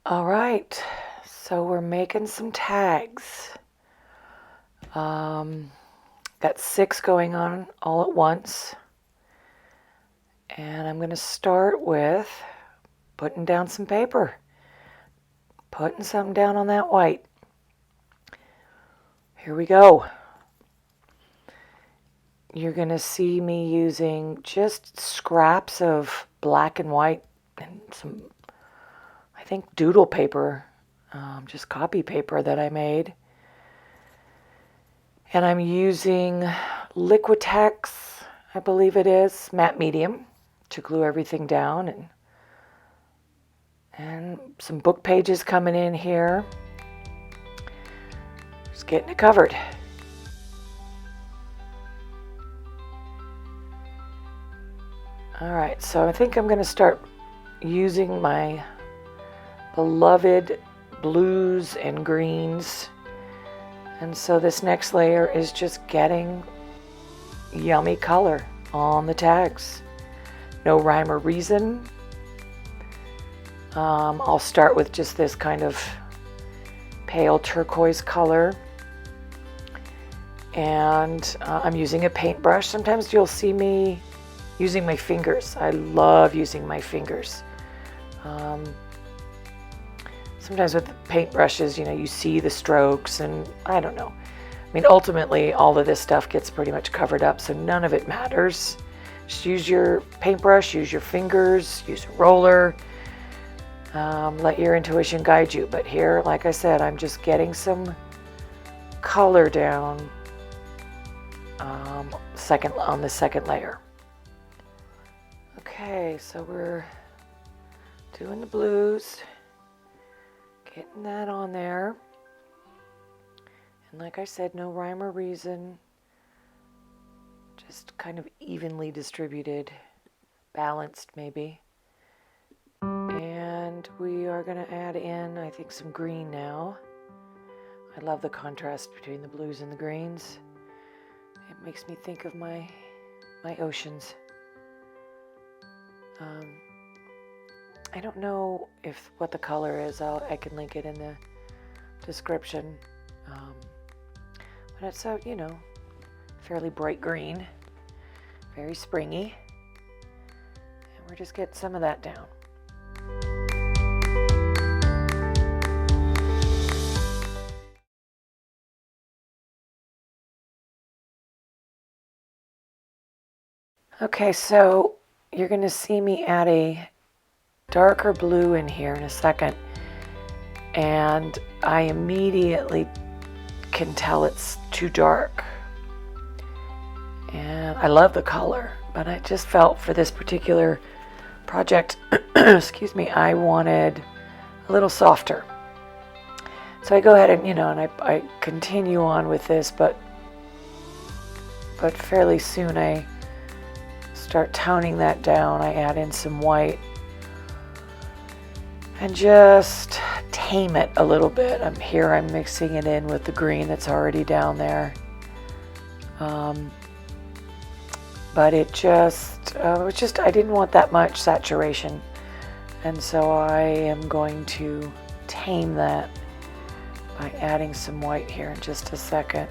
All right, so we're making some tags. Got 6 going on all at once. And I'm going to start with putting down some paper. Putting some down on that white. Here we go. You're going to see me using just scraps of black and white and some, I think, doodle paper, just copy paper that I made. And I'm using Liquitex, I believe it is, matte medium, to glue everything down. And some book pages coming in here. Just getting it covered. Alright, so I think I'm going to start using my beloved blues and greens. And so this next layer is just getting yummy color on the tags. No rhyme or reason. I'll start with just this kind of pale turquoise color. And I'm using a paintbrush. Sometimes you'll see me using my fingers. I love using my fingers. Sometimes with paintbrushes, you see the strokes, and I don't know. I mean, ultimately, all of this stuff gets pretty much covered up, so none of it matters. Just use your paintbrush, use your fingers, use a roller. Let your intuition guide you. But here, like I said, I'm just getting some color down on the second layer. Okay, so we're doing the blues. Getting that on there. And like I said, no rhyme or reason. Just kind of evenly distributed, balanced maybe. And we are going to add in, I think, some green now. I love the contrast between the blues and the greens. It makes me think of my oceans. I don't know what the color is. I can link it in the description. But it's fairly bright green, very springy. And we're just getting some of that down. Okay, so you're going to see me add a darker blue in here in a second, and I immediately can tell it's too dark. And I love the color, but I just felt for this particular project, excuse me, I wanted a little softer. So I go ahead and, I continue on with this, but fairly soon I start toning that down. I add in some white and just tame it a little bit. I'm mixing it in with the green that's already down there. But it just, I didn't want that much saturation. And so I am going to tame that by adding some white here in just a second.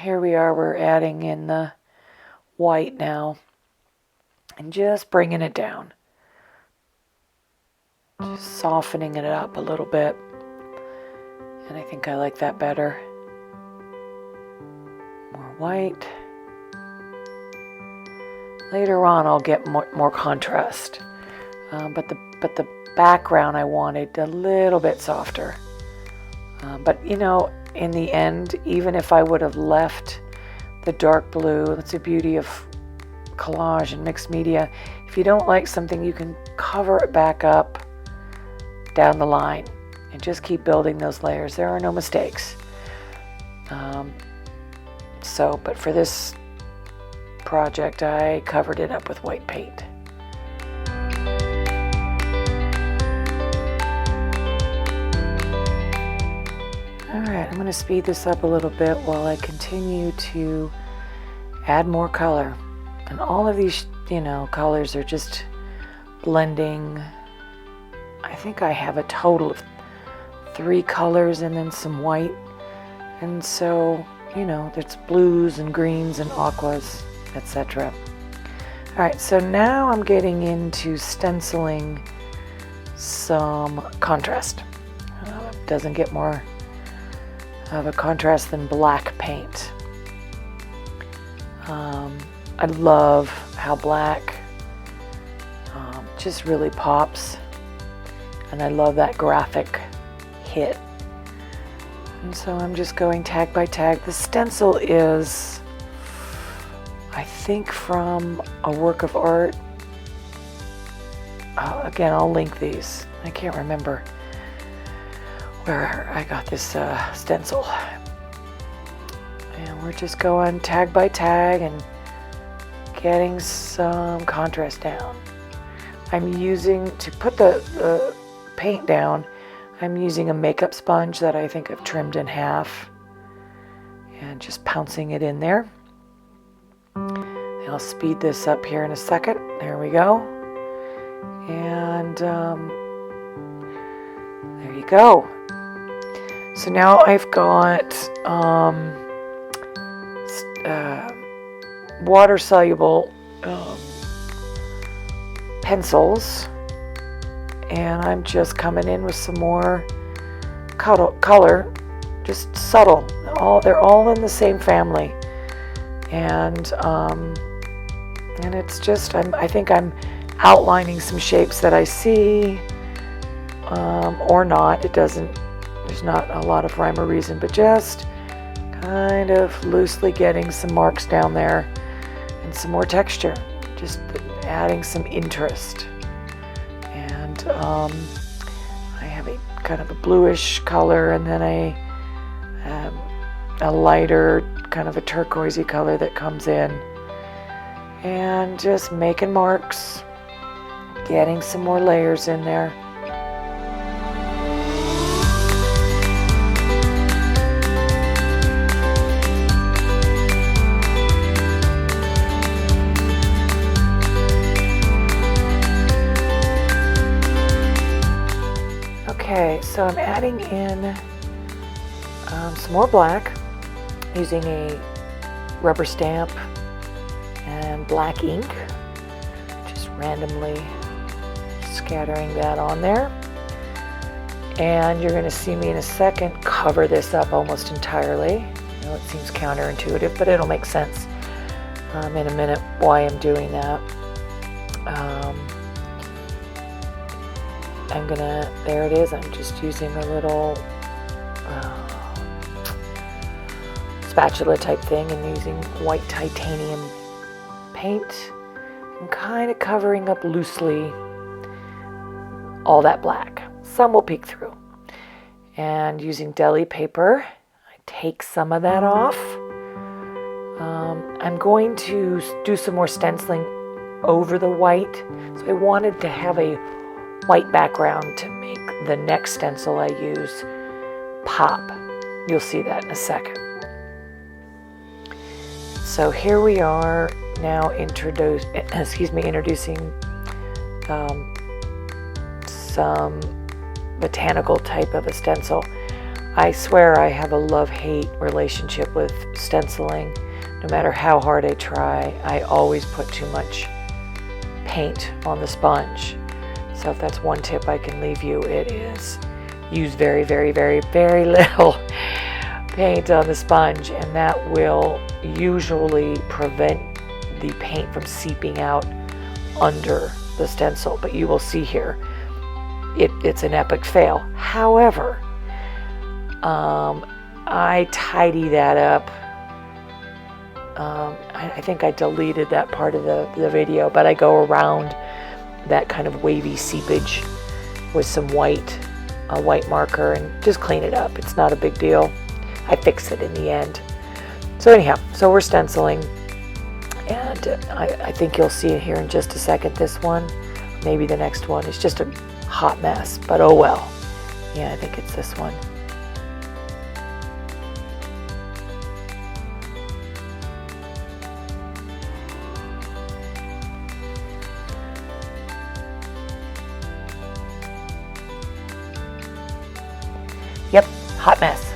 Here we are, we're adding in the white now and just bringing it down. Just softening it up a little bit. And I think I like that better. More white. Later on I'll get more contrast. But the background I wanted a little bit softer. But in the end, even if I would have left the dark blue, that's the beauty of collage and mixed media. If you don't like something, you can cover it back up down the line and just keep building those layers. There are no mistakes. But for this project, I covered it up with white paint. Alright, I'm going to speed this up a little bit while I continue to add more color. And all of these, colors are just blending. I think I have a total of 3 colors and then some white. And so, there's blues and greens and aquas, etc. Alright, so now I'm getting into stenciling some contrast. Doesn't get more of a contrast than black paint. I love how black just really pops, and I love that graphic hit. And so I'm just going tag by tag. The stencil is, I think, from a work of art. Again, I'll link these. I can't remember where I got this stencil. And we're just going tag by tag and getting some contrast down. I'm using, to put the paint down, I'm using a makeup sponge that I think I've trimmed in half and just pouncing it in there. I'll speed this up here in a second. There we go. And there you go. So now I've got water-soluble pencils, and I'm just coming in with some more color, just subtle. They're all in the same family, and it's just I think I'm outlining some shapes that I see, or not. There's not a lot of rhyme or reason, but just kind of loosely getting some marks down there and some more texture, just adding some interest. And I have a kind of a bluish color, and then a lighter kind of a turquoisey color that comes in, and just making marks, getting some more layers in there. Okay, so I'm adding in some more black using a rubber stamp and black ink, just randomly scattering that on there. And you're going to see me in a second cover this up almost entirely. I know it seems counterintuitive, but it'll make sense in a minute why I'm doing that. There it is. I'm just using a little spatula type thing and using white titanium paint and kind of covering up loosely all that black. Some will peek through. And using deli paper, I take some of that off. I'm going to do some more stenciling over the white. So I wanted to have a white background to make the next stencil I use pop. You'll see that in a second. So here we are now introducing some botanical type of a stencil. I swear I have a love-hate relationship with stenciling. No matter how hard I try, I always put too much paint on the sponge. So if that's one tip I can leave you, it is use very, very, very, very little paint on the sponge, and that will usually prevent the paint from seeping out under the stencil. But you will see here, it's an epic fail. However, I tidy that up. I think I deleted that part of the video, but I go around that kind of wavy seepage with some white, a white marker, and just clean it up. It's not a big deal. I fix it in the end. So anyhow, so we're stenciling, and I think you'll see it here in just a second. This one, maybe the next one, is just a hot mess, but oh well. Yeah, I think it's this one. Yep, hot mess,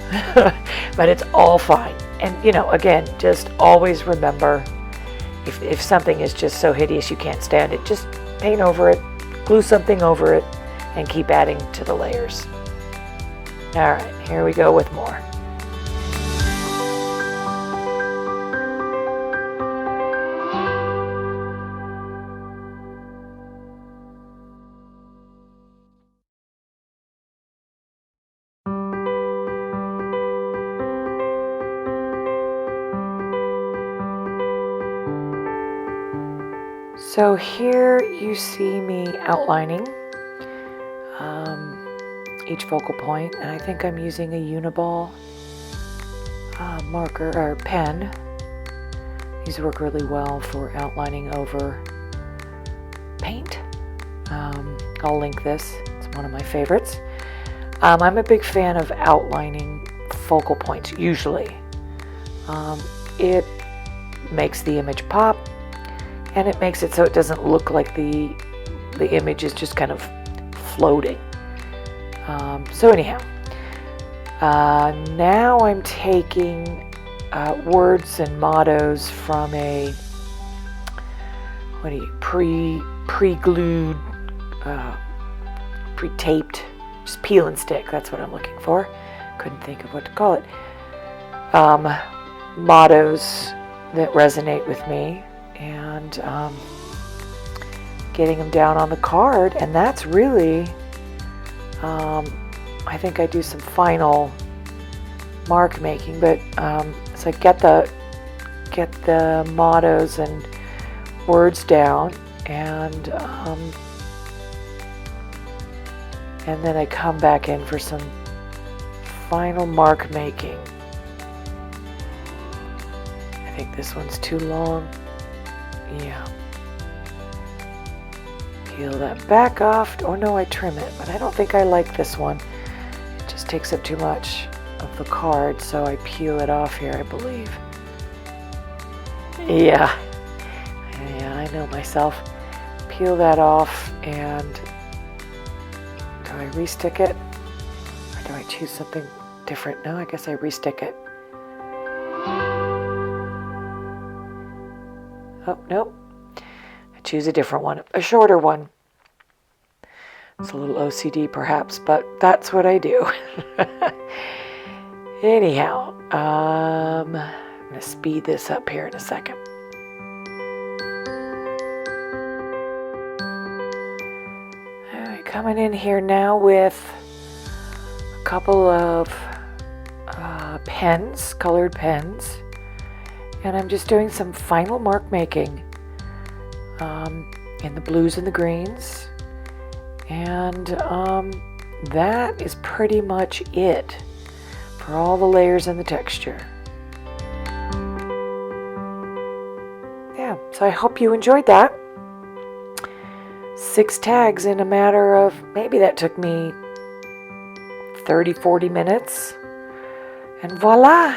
but it's all fine. And you know, again, just always remember, if something is just so hideous you can't stand it, just paint over it, glue something over it, and keep adding to the layers. All right, here we go with more. So here you see me outlining each focal point, and I think I'm using a Uni-ball marker or pen. These work really well for outlining over paint. I'll link this. It's one of my favorites. I'm a big fan of outlining focal points, usually. It makes the image pop, and it makes it so it doesn't look like the image is just kind of floating. So anyhow, now I'm taking words and mottos from a pre-glued, pre-taped, just peel and stick. That's what I'm looking for. Couldn't think of what to call it. Mottos that resonate with me, and getting them down on the card, and that's really I think I do some final mark making, but so I get the mottos and words down, and then I come back in for some final mark making. I think this one's too long. Yeah. Peel that back off. Oh no, I trim it, but I don't think I like this one. It just takes up too much of the card, so I peel it off here, I believe. Yeah, I know myself. Peel that off, and do I restick it? Or do I choose something different? No, I guess I restick it. Oh, nope. I choose a different one, a shorter one. It's a little OCD perhaps, but that's what I do. Anyhow, I'm going to speed this up here in a second. All right, coming in here now with a couple of pens, colored pens. And I'm just doing some final mark making in the blues and the greens. And that is pretty much it for all the layers and the texture. Yeah, so I hope you enjoyed that. 6 tags in a matter of, maybe that took me 30-40 minutes. And voila!